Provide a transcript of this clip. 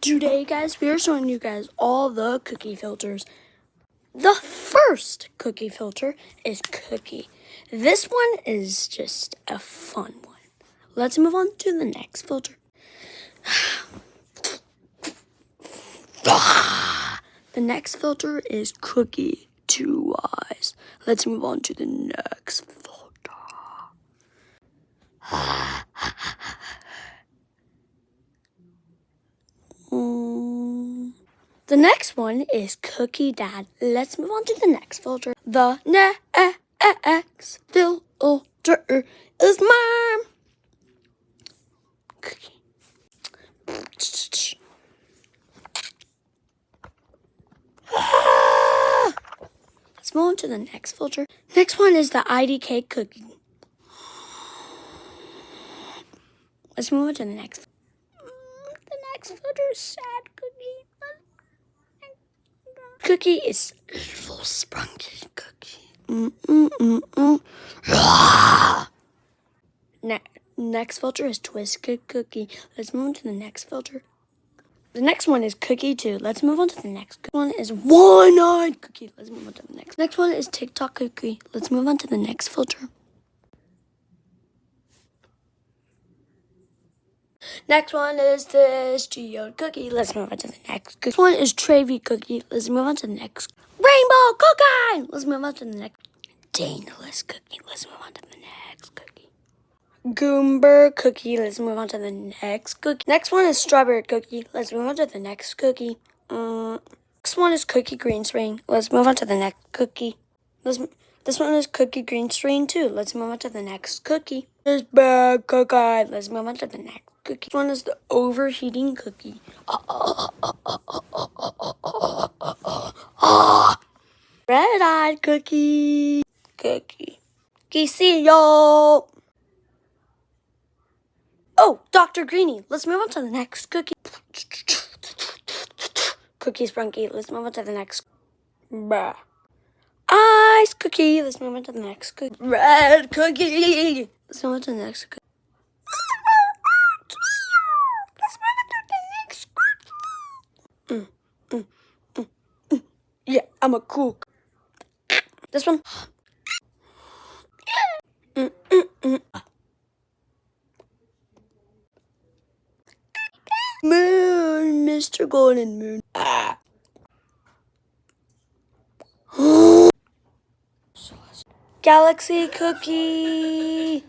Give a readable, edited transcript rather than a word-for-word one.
Today, guys, we are showing you guys all the cookie filters. The first cookie filter is cookie. This one is just a fun one. Let's move on to the next filter. The next filter is cookie 2 eyes. Let's move on to the next filter. The next one is Cookie Dad. Let's move on to the next filter. The next filter is mine. Cookie. Let's move on to the next filter. Next one is the IDK cookie. Let's move on to the next. The next filter is sad cookie. Cookie is little spunky cookie. Next filter is twisted cookie. Let's move on to the next filter. The next one is cookie 2. Let's move on to the next one is one-eyed cookie. Let's move on to the next. Next one is TikTok cookie. Let's move on to the next filter. Next one is this geode cookie. Let's move on to the next. This one is Travy cookie. Let's move on to the next. Rainbow cookie. Let's move on to the next. Dangerous cookie. Let's move on to the next cookie. Goomber cookie. Let's move on to the next cookie. Next one is strawberry cookie. Let's move on to the next cookie. Next one is cookie green string. Let's move on to the next cookie. This one is cookie green string too. Let's move on to the next cookie. This bad cookie. Let's move on to the next cookie. This one is the overheating cookie. Red-eyed cookie. Cookie. Quesillo. Oh, Dr. Greenie. Let's move on to the next cookie. Cookie Sprunky. Let's move on to the next. Bruh. Ice cookie. Let's move on to the next cookie. Red cookie. Let's move on to the next cookie. Let's move on to the next cookie. Yeah, I'm a cook. This one. Moon, Mr. Golden Moon. Galaxy cookie.